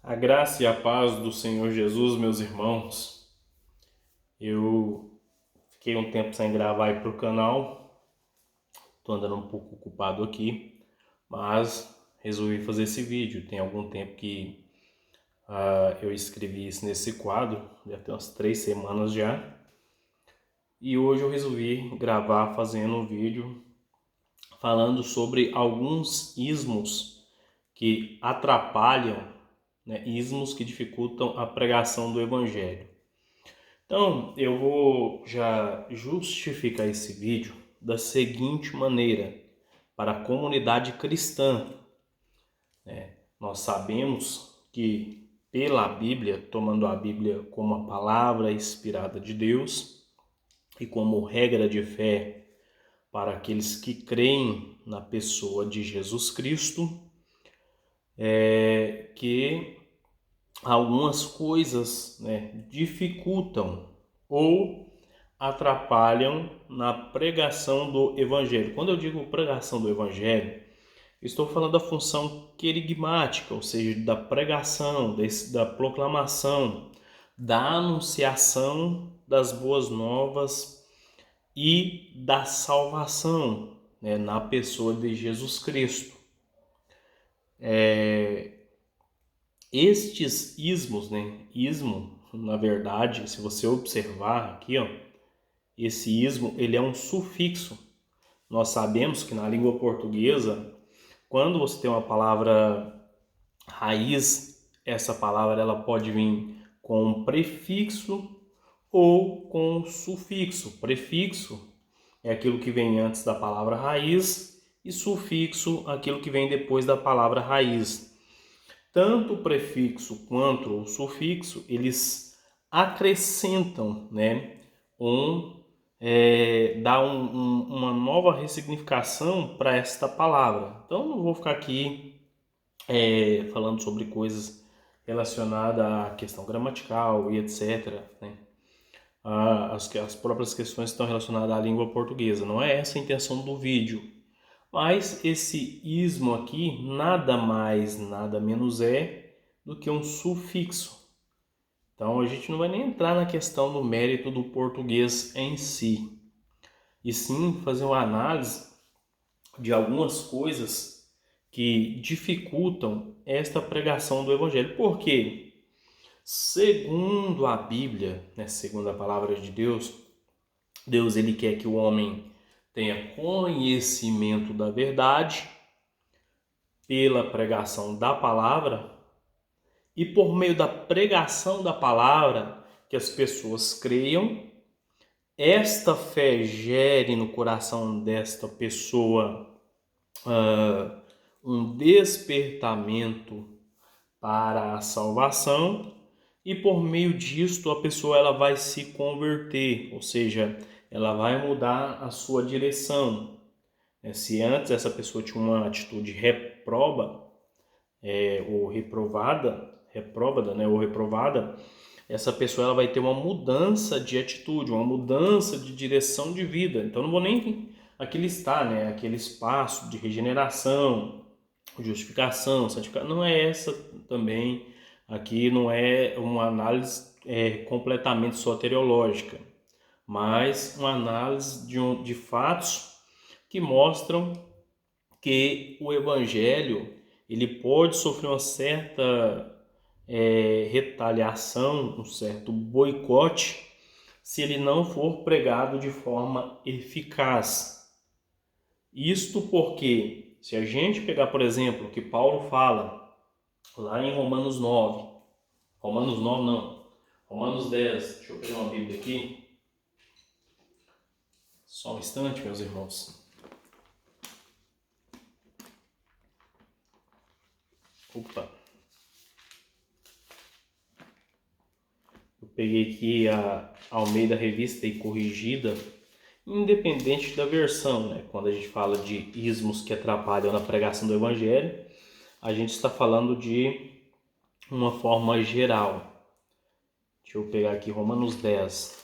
A graça e a paz do Senhor Jesus, meus irmãos. Eu fiquei um tempo sem gravar aí pro canal, tô andando um pouco ocupado aqui, mas resolvi fazer esse vídeo. Tem algum tempo que eu escrevi isso nesse quadro, já tem umas 3 semanas já, e hoje eu resolvi gravar fazendo um vídeo falando sobre alguns ismos que atrapalham, né, ismos que dificultam a pregação do Evangelho. Então, eu vou já justificar esse vídeo da seguinte maneira, para a comunidade cristã. Nós sabemos que pela Bíblia, tomando a Bíblia como a palavra inspirada de Deus e como regra de fé para aqueles que creem na pessoa de Jesus Cristo, que algumas coisas, né, dificultam ou atrapalham na pregação do Evangelho. Quando eu digo pregação do Evangelho, estou falando da função querigmática, ou seja, da pregação, da proclamação, da anunciação das boas novas e da salvação, né, na pessoa de Jesus Cristo. Estes ismos, né? Ismo, na verdade, se você observar aqui, ó, esse ismo, ele é um sufixo. Nós sabemos que na língua portuguesa, quando você tem uma palavra raiz, essa palavra ela pode vir com um prefixo ou com um sufixo. Prefixo é aquilo que vem antes da palavra raiz e sufixo aquilo que vem depois da palavra raiz. Tanto o prefixo quanto o sufixo, eles acrescentam, né, uma nova ressignificação para esta palavra. Então, não vou ficar aqui falando sobre coisas relacionadas à questão gramatical e etc., né? As próprias questões estão relacionadas à língua portuguesa. Não é essa a intenção do vídeo. Mas esse ismo aqui nada mais, nada menos é do que um sufixo. Então a gente não vai nem entrar na questão do mérito do português em si, e sim fazer uma análise de algumas coisas que dificultam esta pregação do Evangelho. Por quê? Segundo a Bíblia, né, segundo a palavra de Deus, Deus ele quer que o homem tenha conhecimento da verdade pela pregação da palavra e por meio da pregação da palavra que as pessoas creiam, esta fé gere no coração desta pessoa um despertamento para a salvação e por meio disto a pessoa ela vai se converter, ou seja, ela vai mudar a sua direção. Se antes essa pessoa tinha uma atitude ou reprovada, né, ou reprovada, essa pessoa ela vai ter uma mudança de atitude, uma mudança de direção de vida. Então não vou nem aqui listar, né, aquele espaço de regeneração, justificação, santificação, não é essa também. Aqui não é uma análise completamente soteriológica, mas uma análise de fatos que mostram que o evangelho ele pode sofrer uma certa retaliação, um certo boicote, se ele não for pregado de forma eficaz. Isto porque, se a gente pegar, por exemplo, o que Paulo fala lá em Romanos 9 não, Romanos 10, deixa eu pegar uma Bíblia aqui, só um instante, meus irmãos. Opa! Eu peguei aqui a Almeida Revista e Corrigida, independente da versão, né? Quando a gente fala de ismos que atrapalham na pregação do Evangelho, a gente está falando de uma forma geral. Deixa eu pegar aqui Romanos 10.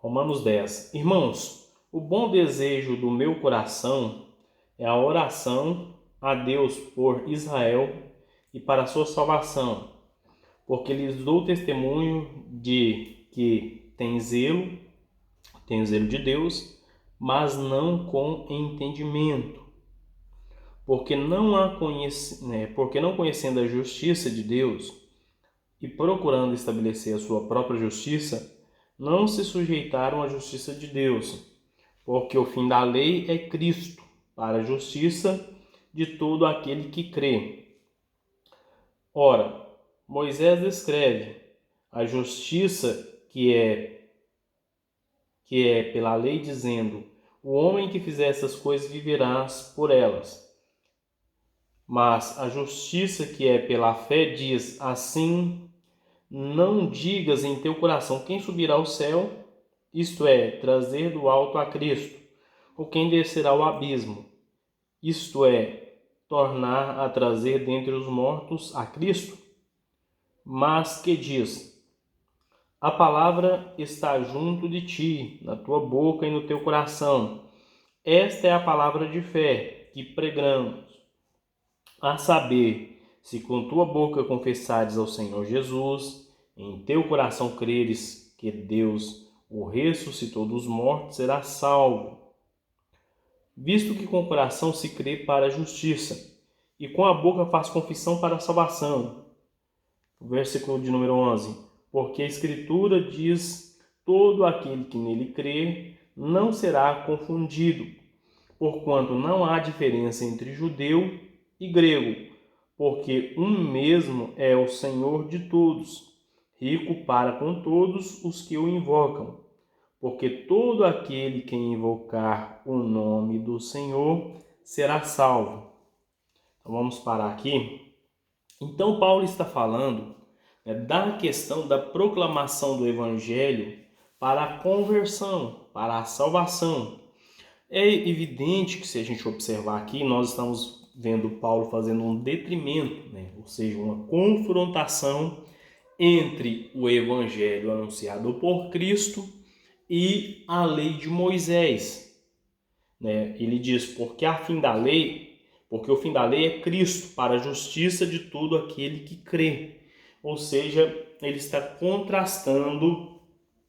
Romanos 10. Irmãos, o bom desejo do meu coração é a oração a Deus por Israel e para a sua salvação, porque lhes dou testemunho de que tem zelo de Deus, mas não com entendimento, porque não conhecendo a justiça de Deus e procurando estabelecer a sua própria justiça, não se sujeitaram à justiça de Deus, porque o fim da lei é Cristo, para a justiça de todo aquele que crê. Ora, Moisés descreve a justiça que é pela lei, dizendo: o homem que fizer essas coisas viverás por elas. Mas a justiça que é pela fé diz assim: não digas em teu coração quem subirá ao céu, isto é, trazer do alto a Cristo, ou quem descerá ao abismo, isto é, tornar a trazer dentre os mortos a Cristo. Mas que diz: a palavra está junto de ti, na tua boca e no teu coração. Esta é a palavra de fé que pregamos, a saber, se com tua boca confessares ao Senhor Jesus, em teu coração creres que Deus o ressuscitou dos mortos, serás salvo. Visto que com o coração se crê para a justiça, e com a boca faz confissão para a salvação. Versículo de número 11. Porque a Escritura diz: todo aquele que nele crê não será confundido, porquanto não há diferença entre judeu e grego, porque um mesmo é o Senhor de todos, rico para com todos os que o invocam, porque todo aquele que invocar o nome do Senhor será salvo. Então vamos parar aqui. Então Paulo está falando, da questão da proclamação do Evangelho para a conversão, para a salvação. É evidente que, se a gente observar aqui, nós estamos vendo Paulo fazendo um detrimento, ou seja, uma confrontação entre o Evangelho anunciado por Cristo e a lei de Moisés. Ele diz: porque o fim da lei é Cristo, para a justiça de todo aquele que crê. Ou seja, ele está contrastando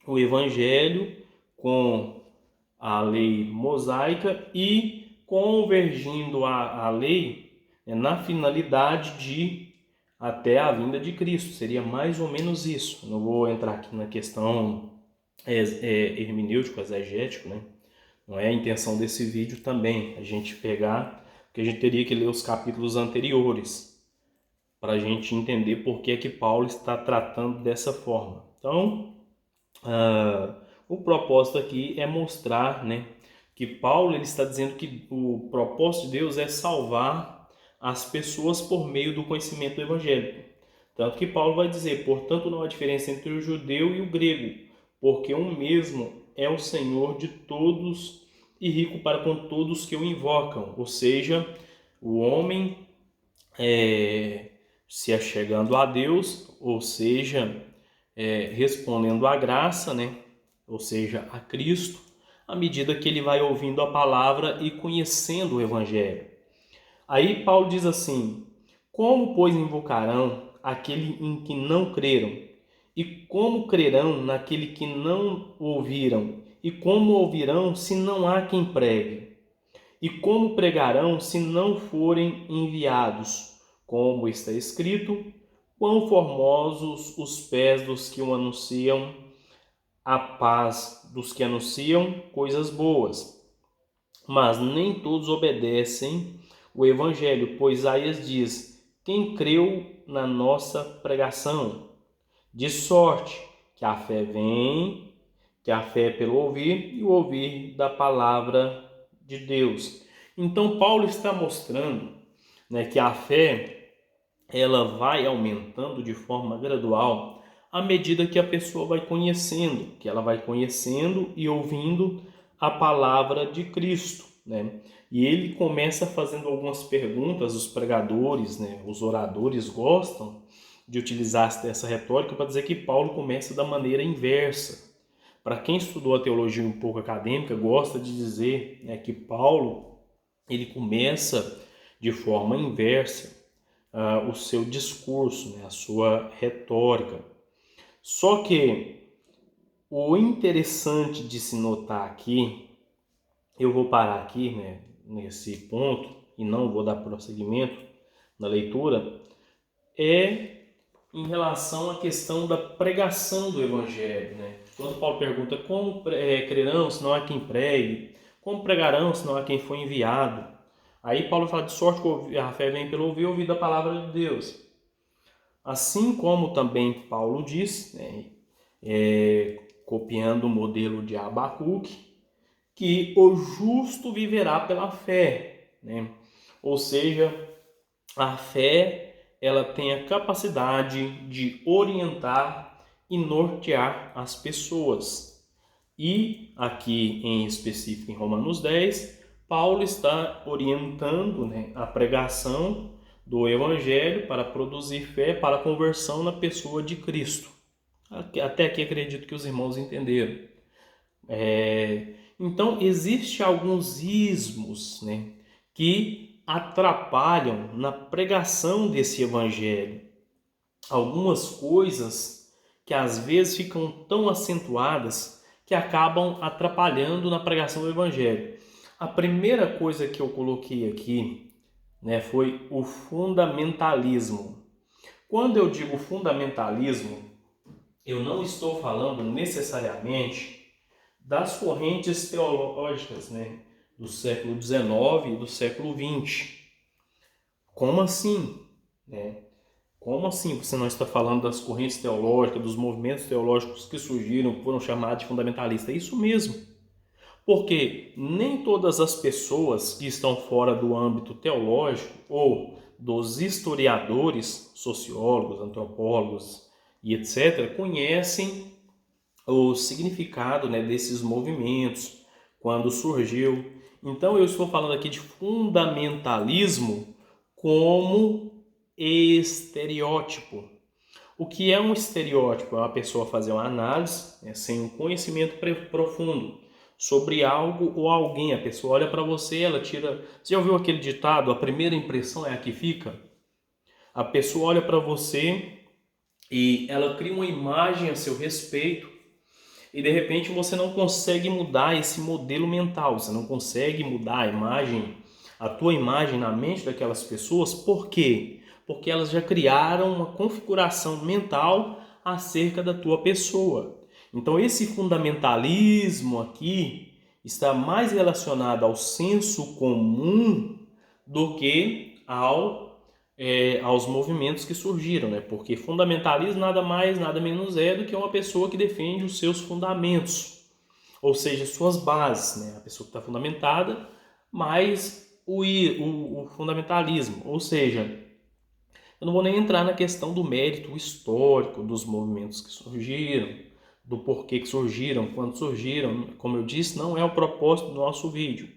o Evangelho com a lei mosaica e convergindo a lei, na finalidade de até a vinda de Cristo. Seria mais ou menos isso. Não vou entrar aqui na questão hermenêutico, exegético, Não é a intenção desse vídeo também a gente pegar, porque a gente teria que ler os capítulos anteriores para a gente entender por que é que Paulo está tratando dessa forma. Então, o propósito aqui é mostrar, que Paulo ele está dizendo que o propósito de Deus é salvar as pessoas por meio do conhecimento do Evangelho. Tanto que Paulo vai dizer: portanto não há diferença entre o judeu e o grego, porque um mesmo é o Senhor de todos e rico para com todos que o invocam. Ou seja, o homem se achegando a Deus, ou seja, respondendo à graça, ou seja, a Cristo, à medida que ele vai ouvindo a palavra e conhecendo o Evangelho. Aí Paulo diz assim: como, pois, invocarão aquele em que não creram? E como crerão naquele que não ouviram? E como ouvirão se não há quem pregue? E como pregarão se não forem enviados? Como está escrito: quão formosos os pés dos que o anunciam, a paz dos que anunciam coisas boas. Mas nem todos obedecem o Evangelho, pois Isaías diz: quem creu na nossa pregação? De sorte que a fé vem, que a fé é pelo ouvir, e o ouvir da palavra de Deus. Então Paulo está mostrando, que a fé ela vai aumentando de forma gradual à medida que a pessoa vai conhecendo, que ela vai conhecendo e ouvindo a palavra de Cristo, E ele começa fazendo algumas perguntas, os pregadores, os oradores gostam de utilizar essa retórica para dizer que Paulo começa da maneira inversa, Para quem estudou a teologia um pouco acadêmica, gosta de dizer, né, que Paulo ele começa de forma inversa o seu discurso, né, a sua retórica. Só que o interessante de se notar aqui, eu vou parar aqui, né, nesse ponto e não vou dar prosseguimento na leitura, é em relação à questão da pregação do Evangelho, né? Quando Paulo pergunta como crerão se não há quem pregue, como pregarão se não há quem foi enviado. Aí Paulo fala de sorte que a fé vem pelo ouvir da palavra de Deus. Assim como também Paulo diz, né, copiando o modelo de Abacuque, que o justo viverá pela fé, né? Ou seja, a fé ela tem a capacidade de orientar e nortear as pessoas. E aqui em específico em Romanos 10, Paulo está orientando, né, a pregação do Evangelho para produzir fé para a conversão na pessoa de Cristo. Até aqui acredito que os irmãos entenderam. Então, existem alguns ismos, né, que atrapalham na pregação desse evangelho. Algumas coisas que às vezes ficam tão acentuadas que acabam atrapalhando na pregação do evangelho. A primeira coisa que eu coloquei aqui, né, foi o fundamentalismo. Quando eu digo fundamentalismo, eu não estou falando necessariamente das correntes teológicas, né, do século XIX e do século XX. Como assim? Né? Como assim você não está falando das correntes teológicas, dos movimentos teológicos que surgiram, que foram chamados de fundamentalistas? É isso mesmo. Porque nem todas as pessoas que estão fora do âmbito teológico ou dos historiadores, sociólogos, antropólogos e etc., conhecem o significado, né, desses movimentos, quando surgiu. Então eu estou falando aqui de fundamentalismo como estereótipo. O que é um estereótipo? É uma pessoa fazer uma análise, né, sem um conhecimento profundo sobre algo ou alguém. A pessoa olha para você, ela tira... Você já ouviu aquele ditado, a primeira impressão é a que fica? A pessoa olha para você e ela cria uma imagem a seu respeito e de repente você não consegue mudar esse modelo mental, você não consegue mudar a imagem, a tua imagem na mente daquelas pessoas. Por quê? Porque elas já criaram uma configuração mental acerca da tua pessoa. Então esse fundamentalismo aqui está mais relacionado ao senso comum do que aos movimentos que surgiram, né? Porque fundamentalismo nada mais, nada menos é do que uma pessoa que defende os seus fundamentos, ou seja, suas bases, né? A pessoa que está fundamentada, mais o fundamentalismo, ou seja, eu não vou nem entrar na questão do mérito histórico dos movimentos que surgiram, do porquê que surgiram, quando surgiram, como eu disse, não é o propósito do nosso vídeo,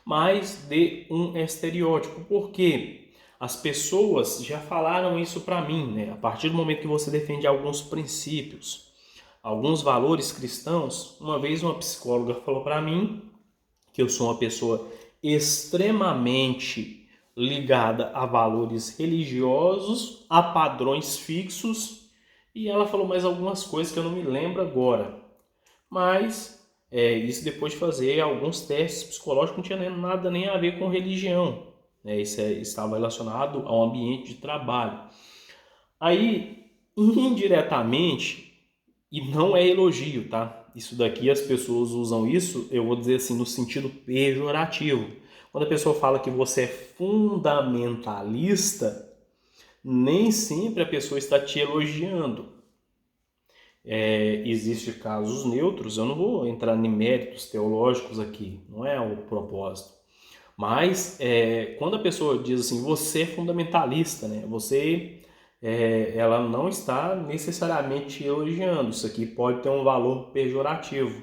mas de um estereótipo. Por quê? As pessoas já falaram isso para mim, né? A partir do momento que você defende alguns princípios, alguns valores cristãos, uma vez uma psicóloga falou para mim que eu sou uma pessoa extremamente ligada a valores religiosos, a padrões fixos, e ela falou mais algumas coisas que eu não me lembro agora. Mas isso depois de fazer alguns testes psicológicos, não tinha nada nem a ver com religião. Né? Isso estava relacionado ao ambiente de trabalho. Aí, indiretamente, e não é elogio, tá? Isso daqui as pessoas usam isso, eu vou dizer assim, no sentido pejorativo. Quando a pessoa fala que você é fundamentalista, nem sempre a pessoa está te elogiando. Existem casos neutros, eu não vou entrar em méritos teológicos aqui, não é o propósito. Mas quando a pessoa diz assim, você é fundamentalista, né? Ela não está necessariamente elogiando. Isso aqui pode ter um valor pejorativo.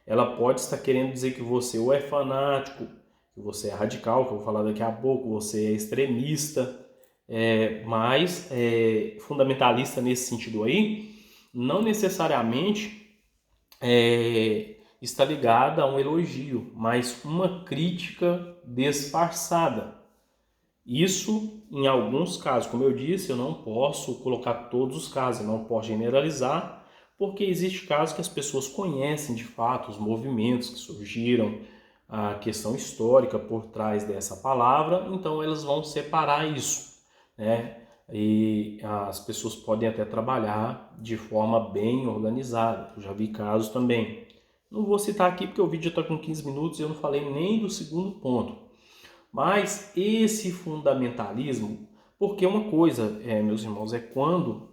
Ela pode estar querendo dizer que você ou é fanático, que você é radical, que eu vou falar daqui a pouco, você é extremista, mas fundamentalista nesse sentido aí, não necessariamente está ligada a um elogio, mas uma crítica disfarçada. Isso, em alguns casos, como eu disse, eu não posso colocar todos os casos, eu não posso generalizar, porque existe casos que as pessoas conhecem de fato os movimentos que surgiram, a questão histórica por trás dessa palavra, então elas vão separar isso, né? E as pessoas podem até trabalhar de forma bem organizada. Eu já vi casos também. Não vou citar aqui porque o vídeo já está com 15 minutos e eu não falei nem do segundo ponto. Mas esse fundamentalismo, porque uma coisa, meus irmãos, é quando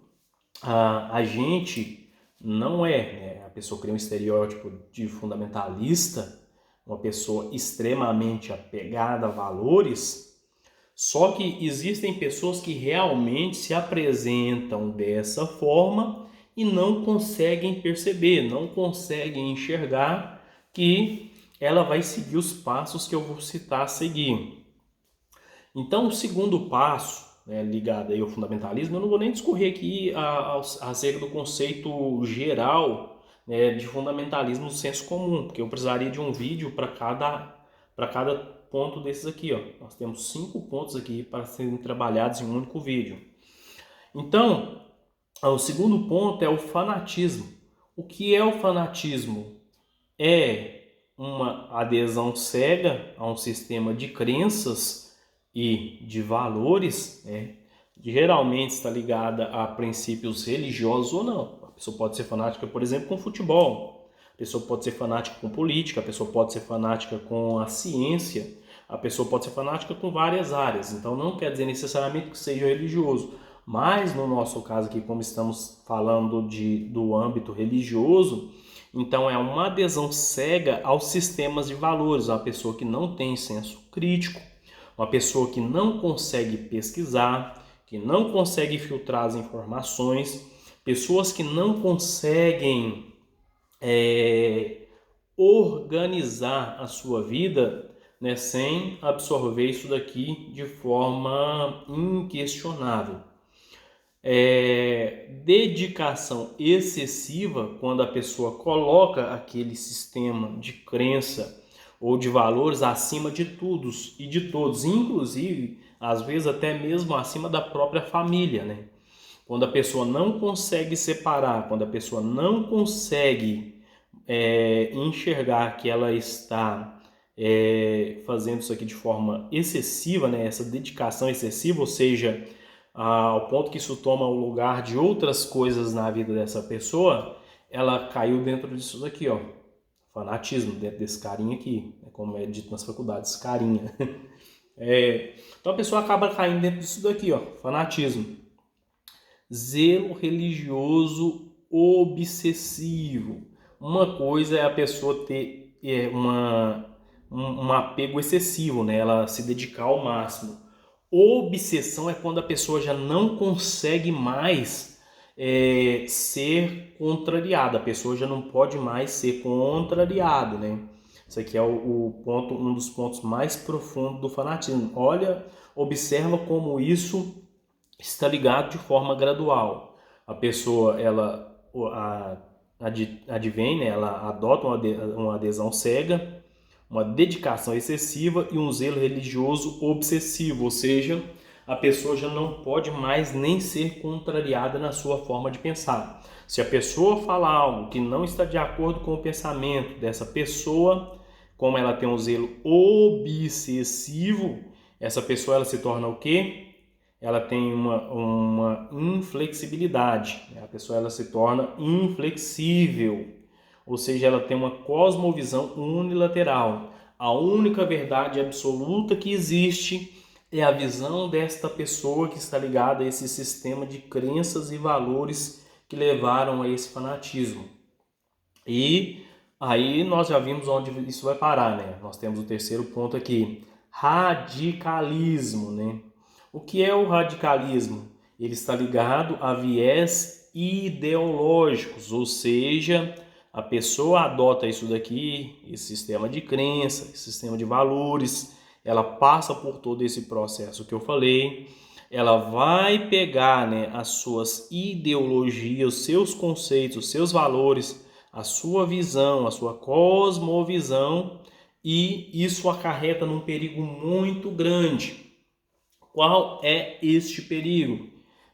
a gente não a pessoa cria um estereótipo de fundamentalista, uma pessoa extremamente apegada a valores, só que existem pessoas que realmente se apresentam dessa forma e não conseguem perceber, não conseguem enxergar que ela vai seguir os passos que eu vou citar a seguir. Então, o segundo passo, né, ligado aí ao fundamentalismo, eu não vou nem discorrer aqui acerca do conceito geral, né, de fundamentalismo no senso comum, porque eu precisaria de um vídeo para cada ponto desses aqui. Ó. Nós temos 5 pontos aqui para serem trabalhados em um único vídeo. Então, o segundo ponto é o fanatismo. O que é o fanatismo? É uma adesão cega a um sistema de crenças e de valores, né? Geralmente está ligada a princípios religiosos ou não. A pessoa pode ser fanática, por exemplo, com futebol. A pessoa pode ser fanática com política. A pessoa pode ser fanática com a ciência. A pessoa pode ser fanática com várias áreas. Então não quer dizer necessariamente que seja religioso. Mas no nosso caso aqui, como estamos falando do âmbito religioso, então é uma adesão cega aos sistemas de valores, uma pessoa que não tem senso crítico, uma pessoa que não consegue pesquisar, que não consegue filtrar as informações, pessoas que não conseguem organizar a sua vida, né, sem absorver isso daqui de forma inquestionável. Dedicação excessiva, quando a pessoa coloca aquele sistema de crença ou de valores acima de todos e de todos, inclusive, às vezes até mesmo acima da própria família, né? Quando a pessoa não consegue separar, quando a pessoa não consegue enxergar que ela está fazendo isso aqui de forma excessiva, né? Essa dedicação excessiva, ou seja, ao ponto que isso toma o lugar de outras coisas na vida dessa pessoa, ela caiu dentro disso daqui, ó, fanatismo, dentro desse carinha aqui, como é dito nas faculdades, carinha. Então a pessoa acaba caindo dentro disso daqui, ó, fanatismo. Zelo religioso obsessivo. Uma coisa é a pessoa ter um apego excessivo, né? Ela se dedicar ao máximo. Obsessão é quando a pessoa já não consegue mais ser contrariada. A pessoa já não pode mais ser contrariada, né? Isso aqui é um dos pontos mais profundos do fanatismo. Olha, observa como isso está ligado de forma gradual. A pessoa, ela advém, né? Ela adota uma adesão cega, uma dedicação excessiva e um zelo religioso obsessivo, ou seja, a pessoa já não pode mais nem ser contrariada na sua forma de pensar. Se a pessoa fala algo que não está de acordo com o pensamento dessa pessoa, como ela tem um zelo obsessivo, essa pessoa ela se torna o quê? Ela tem uma inflexibilidade. A pessoa ela se torna inflexível, ou seja, ela tem uma cosmovisão unilateral. A única verdade absoluta que existe é a visão desta pessoa que está ligada a esse sistema de crenças e valores que levaram a esse fanatismo. E aí nós já vimos onde isso vai parar, né? Nós temos o terceiro ponto aqui, radicalismo, né? O que é o radicalismo? Ele está ligado a viés ideológicos, ou seja, a pessoa adota isso daqui, esse sistema de crença, esse sistema de valores, ela passa por todo esse processo que eu falei, ela vai pegar, né, as suas ideologias, os seus conceitos, os seus valores, a sua visão, a sua cosmovisão, e isso acarreta num perigo muito grande. Qual é este perigo?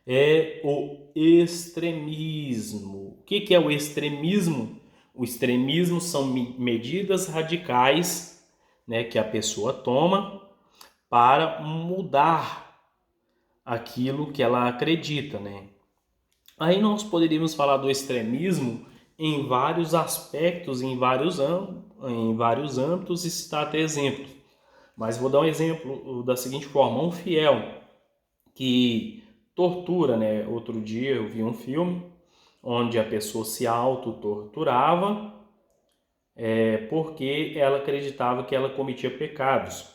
É o extremismo. O que é o extremismo? O extremismo são medidas radicais, né, que a pessoa toma para mudar aquilo que ela acredita, né? Aí nós poderíamos falar do extremismo em vários aspectos, em vários âmbitos e citar até exemplos. Mas vou dar um exemplo da seguinte forma: um fiel que tortura, né? Outro dia eu vi um filme onde a pessoa se autotorturava porque ela acreditava que ela cometia pecados.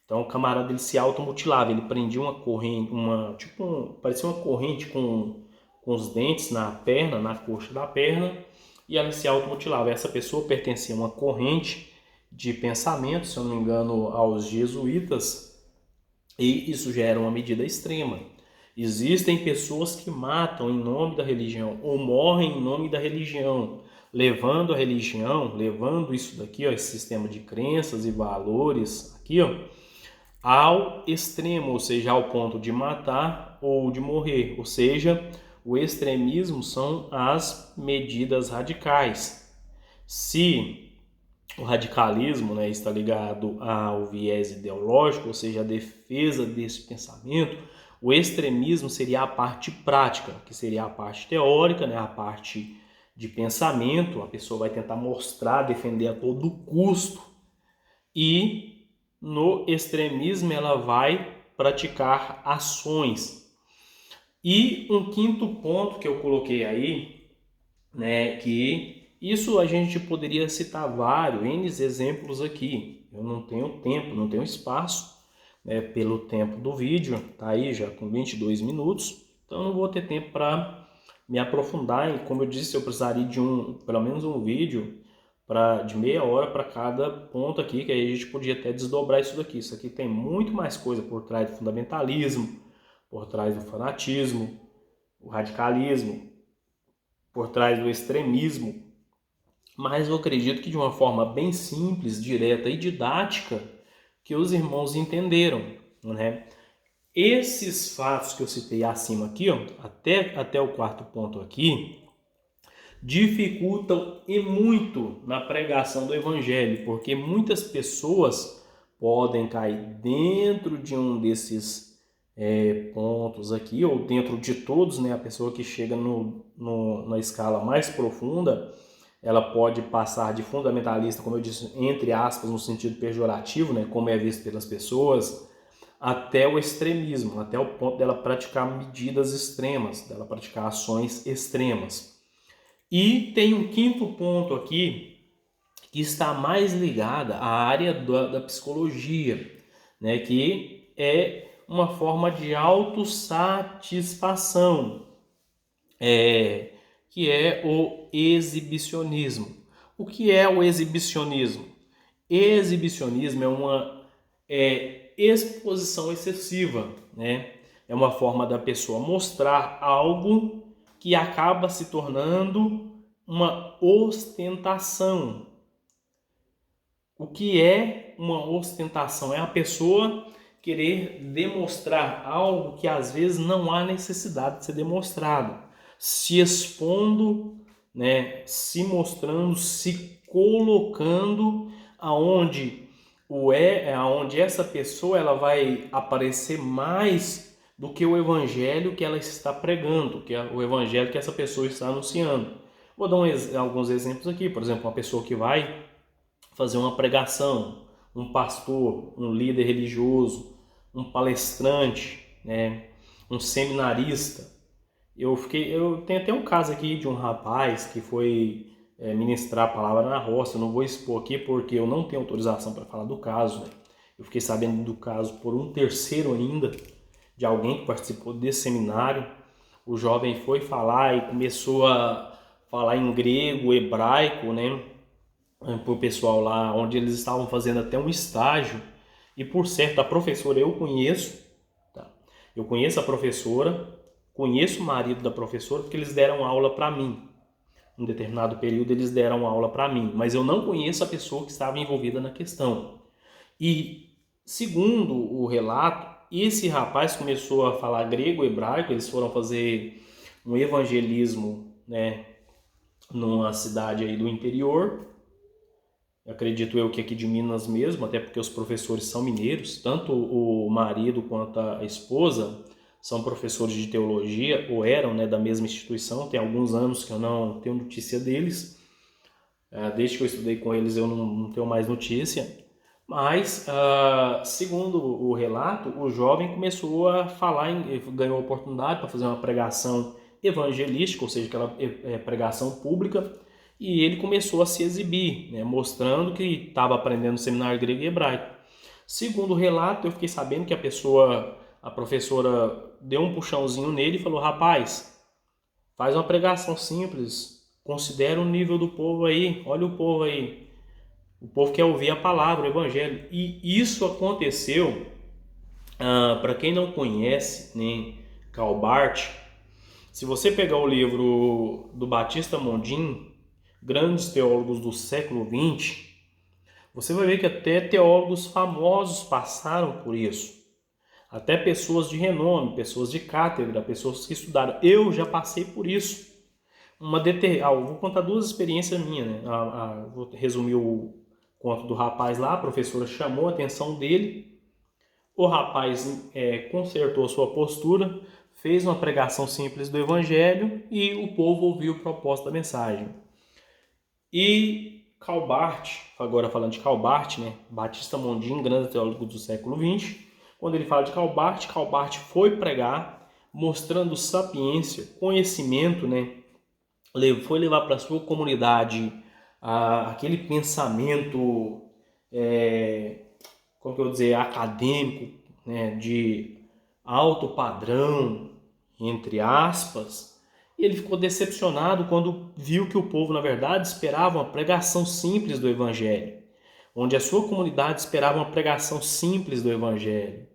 Então o camarada ele se automutilava, ele prendia uma corrente, parecia uma corrente com os dentes na perna, na coxa da perna, e ela se automutilava. Essa pessoa pertencia a uma corrente de pensamento, se eu não me engano, aos jesuítas, e isso já era uma medida extrema. Existem pessoas que matam em nome da religião ou morrem em nome da religião, levando a religião, levando isso daqui, ó, esse sistema de crenças e valores aqui, ó, ao extremo, ou seja, ao ponto de matar ou de morrer. Ou seja, o extremismo são as medidas radicais. Se o radicalismo, né, está ligado ao viés ideológico, ou seja, a defesa desse pensamento, o extremismo seria a parte prática, que seria a parte teórica, né, a parte de pensamento. A pessoa vai tentar mostrar, defender a todo custo, e no extremismo ela vai praticar ações. E um quinto ponto que eu coloquei aí, né, que isso a gente poderia citar vários, N exemplos aqui. Eu não tenho tempo, não tenho espaço, né, pelo tempo do vídeo, tá aí já com 22 minutos, então não vou ter tempo para me aprofundar. E como eu disse, eu precisaria de pelo menos um vídeo de meia hora para cada ponto aqui, que aí a gente podia até desdobrar isso daqui. Isso aqui tem muito mais coisa por trás do fundamentalismo, por trás do fanatismo, o radicalismo, por trás do extremismo. Mas eu acredito que de uma forma bem simples, direta e didática, que os irmãos entenderam, né? Esses fatos que eu citei acima aqui, ó, até o quarto ponto aqui, dificultam e muito na pregação do evangelho, porque muitas pessoas podem cair dentro de um desses pontos aqui, ou dentro de todos, né? A pessoa que chega na escala mais profunda, ela pode passar de fundamentalista, como eu disse, entre aspas, no sentido pejorativo, né? Como é visto pelas pessoas, até o extremismo, até o ponto dela praticar medidas extremas, dela praticar ações extremas. E tem um quinto ponto aqui que está mais ligada à área da psicologia, né, que é uma forma de autossatisfação, que é o exibicionismo. O que é o exibicionismo? Exibicionismo é uma exposição excessiva, né? É uma forma da pessoa mostrar algo que acaba se tornando uma ostentação. O que é uma ostentação? É a pessoa querer demonstrar algo que às vezes não há necessidade de ser demonstrado, se expondo, né, se mostrando, se colocando aonde essa pessoa ela vai aparecer mais do que o evangelho que ela está pregando, que é o evangelho que essa pessoa está anunciando. Vou dar alguns exemplos aqui. Por exemplo, uma pessoa que vai fazer uma pregação, um pastor, um líder religioso, um palestrante, né, um seminarista. Eu tenho até um caso aqui de um rapaz que foi ministrar a palavra na roça. Eu não vou expor aqui porque eu não tenho autorização para falar do caso, né? Eu fiquei sabendo do caso por um terceiro ainda, de alguém que participou desse seminário. O jovem foi falar e começou a falar em grego, hebraico, né, para o pessoal lá, onde eles estavam fazendo até um estágio. E por certo, a professora eu conheço, tá? Eu conheço a professora, conheço o marido da professora, porque eles deram aula para mim. um determinado período eles deram aula para mim, mas eu não conheço a pessoa que estava envolvida na questão. E, segundo o relato, esse rapaz começou a falar grego, hebraico, eles foram fazer um evangelismo, né, numa cidade aí do interior, acredito eu que aqui de Minas mesmo, até porque os professores são mineiros, tanto o marido quanto a esposa são professores de teologia, ou eram, né, da mesma instituição, tem alguns anos que eu não tenho notícia deles, desde que eu estudei com eles eu não tenho mais notícia, mas, segundo o relato, o jovem começou a falar, ganhou a oportunidade para fazer uma pregação evangelística, ou seja, aquela pregação pública, e ele começou a se exibir, né, mostrando que estava aprendendo seminário grego e hebraico. Segundo o relato, eu fiquei sabendo que a professora deu um puxãozinho nele e falou: rapaz, faz uma pregação simples, considera o nível do povo aí, olha o povo aí. O povo quer ouvir a palavra, o evangelho. E isso aconteceu, para quem não conhece, né, Karl Barth, se você pegar o livro do Batista Mondin, Grandes Teólogos do Século XX, você vai ver que até teólogos famosos passaram por isso. Até pessoas de renome, pessoas de cátedra, pessoas que estudaram. Eu já passei por isso. Vou contar duas experiências minhas, né? Vou resumir o conto do rapaz lá. A professora chamou a atenção dele. O rapaz consertou sua postura, fez uma pregação simples do evangelho e o povo ouviu o propósito da mensagem. E Karl Barth, agora falando de Karl Barth, né? Batista Mondin, grande teólogo do século XX, quando ele fala de Karl Barth foi pregar, mostrando sapiência, conhecimento, né? Foi levar para a sua comunidade aquele pensamento, como que eu vou dizer, acadêmico, né? De alto padrão, entre aspas. E ele ficou decepcionado quando viu que o povo, na verdade, esperava uma pregação simples do Evangelho, onde a sua comunidade esperava uma pregação simples do Evangelho.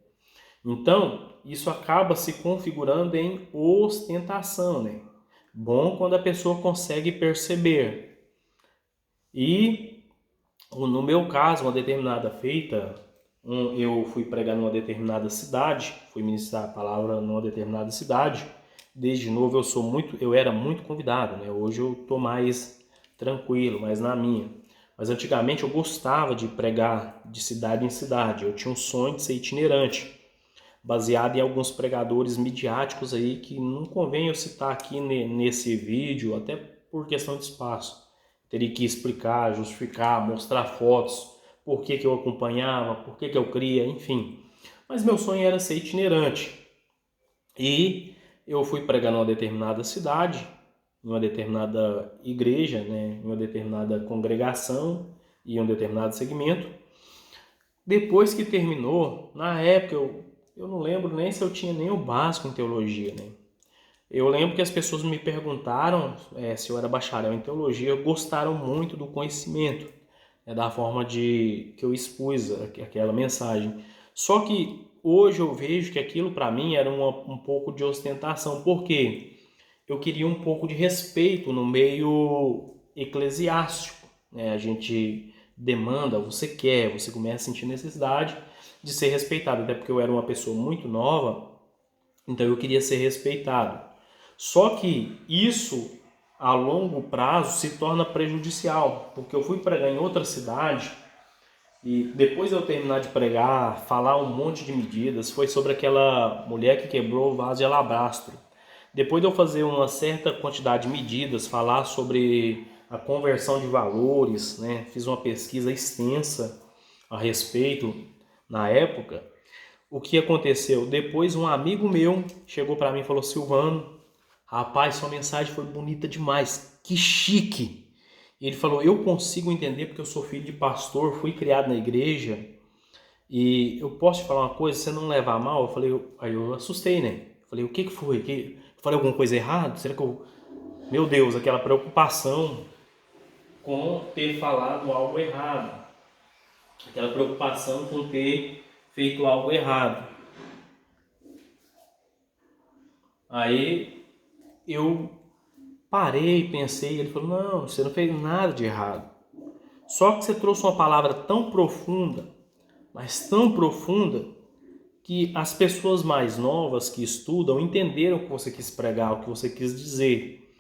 Então, isso acaba se configurando em ostentação, né? Bom quando a pessoa consegue perceber. E, no meu caso, uma determinada feita, eu fui pregar numa determinada cidade, fui ministrar a palavra numa determinada cidade. Desde novo eu era muito convidado, né? Hoje eu estou mais tranquilo, mais na minha. Mas antigamente eu gostava de pregar de cidade em cidade. Eu tinha um sonho de ser itinerante, baseado em alguns pregadores midiáticos aí que não convém eu citar aqui nesse vídeo, até por questão de espaço. Teria que explicar, justificar, mostrar fotos, por que eu acompanhava, por que eu cria, enfim. Mas meu sonho era ser itinerante. E eu fui pregar numa determinada cidade, em uma determinada igreja, né, em uma determinada congregação e em um determinado segmento. Depois que terminou, na época eu não lembro nem se eu tinha nem o básico em teologia, né? Eu lembro que as pessoas me perguntaram se eu era bacharel em teologia, gostaram muito do conhecimento, né, da forma que eu expus aquela mensagem. Só que hoje eu vejo que aquilo para mim era um pouco de ostentação, porque eu queria um pouco de respeito no meio eclesiástico, né? A gente demanda, você começa a sentir necessidade de ser respeitado, até porque eu era uma pessoa muito nova, então eu queria ser respeitado. Só que isso, a longo prazo, se torna prejudicial, porque eu fui pregar em outra cidade e depois de eu terminar de pregar, falar um monte de medidas, foi sobre aquela mulher que quebrou o vaso de alabastro. Depois de eu fazer uma certa quantidade de medidas, falar sobre a conversão de valores, né? Fiz uma pesquisa extensa a respeito na época. O que aconteceu? Depois um amigo meu chegou para mim e falou: Silvano, rapaz, sua mensagem foi bonita demais, que chique. E ele falou: eu consigo entender porque eu sou filho de pastor, fui criado na igreja e eu posso te falar uma coisa, você não leva a mal? Aí eu assustei, né? Falei: o que foi? Falei alguma coisa errada? Será que eu... Meu Deus, aquela preocupação com ter falado algo errado. Aquela preocupação com ter feito algo errado. Aí eu parei, pensei, e ele falou, não, você não fez nada de errado. Só que você trouxe uma palavra tão profunda, mas tão profunda, que as pessoas mais novas que estudam entenderam o que você quis pregar, o que você quis dizer.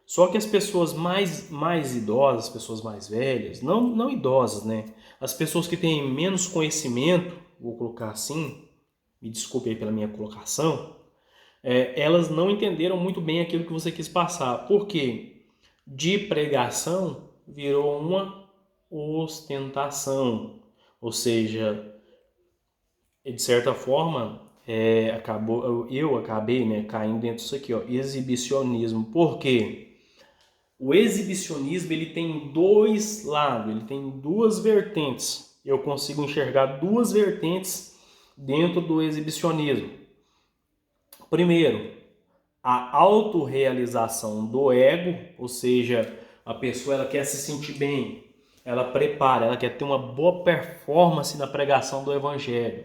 Só que as pessoas mais idosas, as pessoas mais velhas, não idosas, né? As pessoas que têm menos conhecimento, vou colocar assim, me desculpe aí pela minha colocação, elas não entenderam muito bem aquilo que você quis passar. Por quê? De pregação virou uma ostentação. Ou seja, de certa forma, eu acabei, né, caindo dentro disso aqui, ó, exibicionismo. Por quê? O exibicionismo ele tem dois lados, ele tem duas vertentes. Eu consigo enxergar duas vertentes dentro do exibicionismo. Primeiro, a autorrealização do ego, ou seja, a pessoa ela quer se sentir bem, ela prepara, ela quer ter uma boa performance na pregação do evangelho.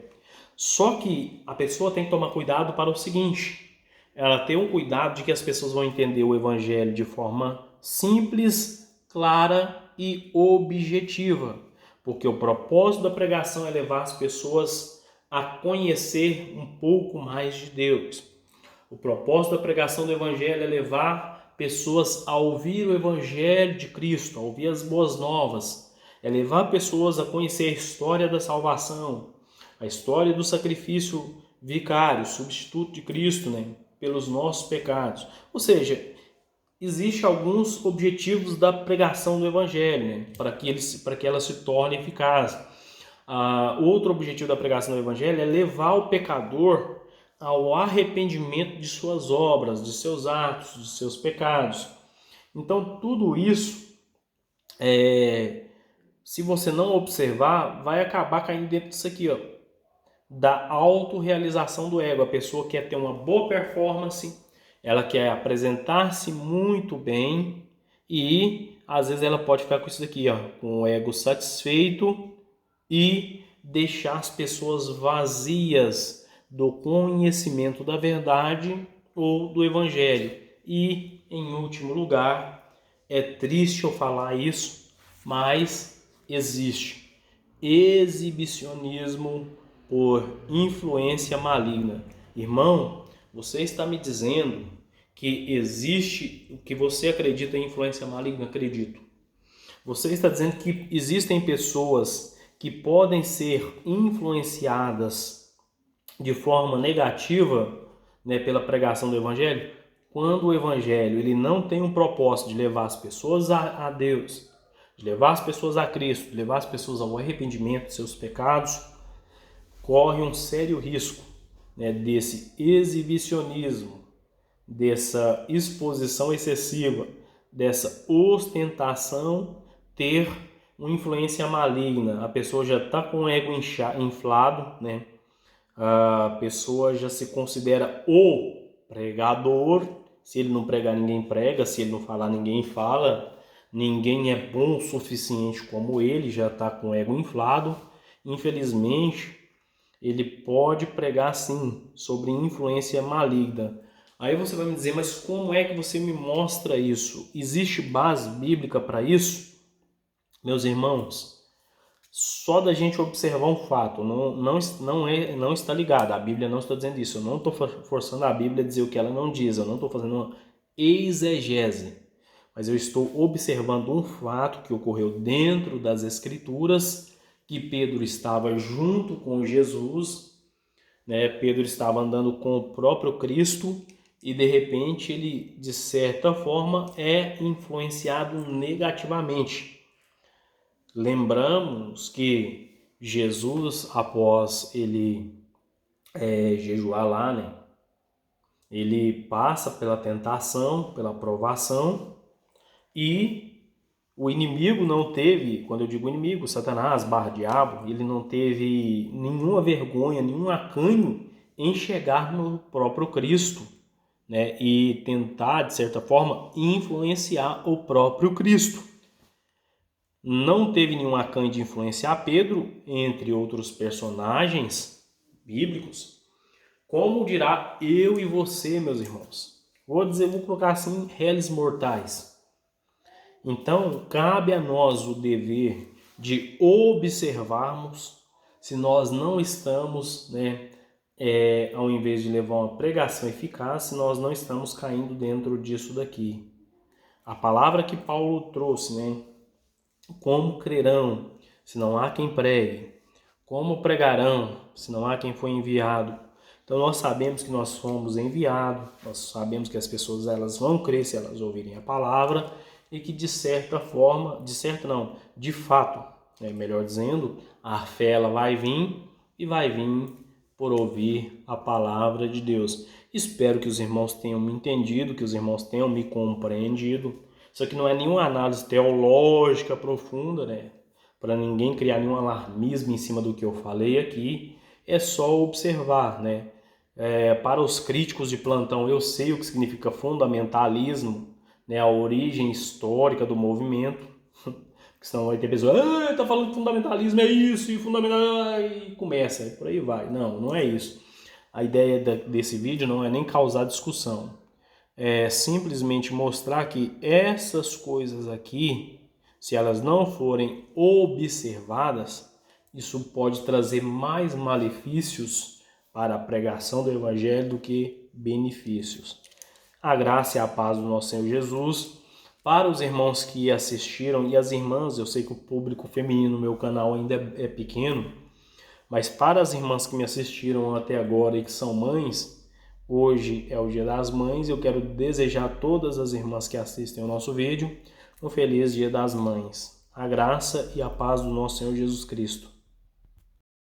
Só que a pessoa tem que tomar cuidado para o seguinte, ela tem um cuidado de que as pessoas vão entender o evangelho de forma simples, clara e objetiva, porque o propósito da pregação é levar as pessoas a conhecer um pouco mais de Deus. O propósito da pregação do Evangelho é levar pessoas a ouvir o Evangelho de Cristo, a ouvir as boas novas, é levar pessoas a conhecer a história da salvação, a história do sacrifício vicário, substituto de Cristo, né, pelos nossos pecados. Ou seja, existem alguns objetivos da pregação do Evangelho, né, para que ela se torne eficaz. Outro objetivo da pregação do Evangelho é levar o pecador ao arrependimento de suas obras, de seus atos, de seus pecados. Então, tudo isso, se você não observar, vai acabar caindo dentro disso aqui, ó, da autorrealização do ego. A pessoa quer ter uma boa performance, ela quer apresentar-se muito bem e, às vezes, ela pode ficar com isso daqui, ó, com o ego satisfeito e deixar as pessoas vazias do conhecimento da verdade ou do evangelho. E, em último lugar, é triste eu falar isso, mas existe exibicionismo por influência maligna. Irmão, você está me dizendo que existe o que você acredita em influência maligna? Acredito. Você está dizendo que existem pessoas que podem ser influenciadas de forma negativa, né, pela pregação do Evangelho? Quando o Evangelho ele não tem um propósito de levar as pessoas a Deus, de levar as pessoas a Cristo, de levar as pessoas ao arrependimento de seus pecados, corre um sério risco, né, desse exibicionismo, dessa exposição excessiva, dessa ostentação ter uma influência maligna. A pessoa já está com o ego inflado, né? A pessoa já se considera o pregador. Se ele não pregar, ninguém prega. Se ele não falar, ninguém fala. Ninguém é bom o suficiente como ele, já está com o ego inflado. Infelizmente, ele pode pregar sim sobre influência maligna. Aí você vai me dizer, mas como é que você me mostra isso? Existe base bíblica para isso? Meus irmãos, só da gente observar um fato, não está ligado, a Bíblia não está dizendo isso, eu não estou forçando a Bíblia a dizer o que ela não diz, eu não estou fazendo uma exegese, mas eu estou observando um fato que ocorreu dentro das Escrituras, que Pedro estava junto com Jesus, né? Pedro estava andando com o próprio Cristo e de repente ele, de certa forma, é influenciado negativamente. Lembramos que Jesus, após ele jejuar lá, né, ele passa pela tentação, pela provação, e o inimigo não teve, quando eu digo inimigo, Satanás, diabo, ele não teve nenhuma vergonha, nenhum acanho em chegar no próprio Cristo, né, e tentar, de certa forma, influenciar o próprio Cristo. Não teve nenhum acanho de influenciar Pedro, entre outros personagens bíblicos. Como dirá eu e você, meus irmãos? vou colocar assim, réis mortais. Então, cabe a nós o dever de observarmos se nós não estamos, ao invés de levar uma pregação eficaz, se nós não estamos caindo dentro disso daqui. A palavra que Paulo trouxe, como crerão, se não há quem pregue? Como pregarão, se não há quem foi enviado? Então nós sabemos que nós somos enviados, nós sabemos que as pessoas elas vão crer se elas ouvirem a palavra e que de certa forma, de fato, melhor dizendo, a fé ela vai vir e vai vir por ouvir a palavra de Deus. Espero que os irmãos tenham me entendido, que os irmãos tenham me compreendido. Isso aqui não é nenhuma análise teológica profunda, para ninguém criar nenhum alarmismo em cima do que eu falei aqui. É só observar, para os críticos de plantão, eu sei o que significa fundamentalismo, a origem histórica do movimento. Porque senão vai ter pessoa, tá falando que fundamentalismo é isso, e fundamental, e começa, e por aí vai. Não, não é isso. A ideia desse vídeo não é nem causar discussão. É simplesmente mostrar que essas coisas aqui, se elas não forem observadas, isso pode trazer mais malefícios para a pregação do Evangelho do que benefícios. A graça e a paz do nosso Senhor Jesus. Para os irmãos que assistiram e as irmãs, eu sei que o público feminino no meu canal ainda é pequeno, mas para as irmãs que me assistiram até agora e que são mães, hoje é o Dia das Mães e eu quero desejar a todas as irmãs que assistem ao nosso vídeo um feliz Dia das Mães. A graça e a paz do nosso Senhor Jesus Cristo.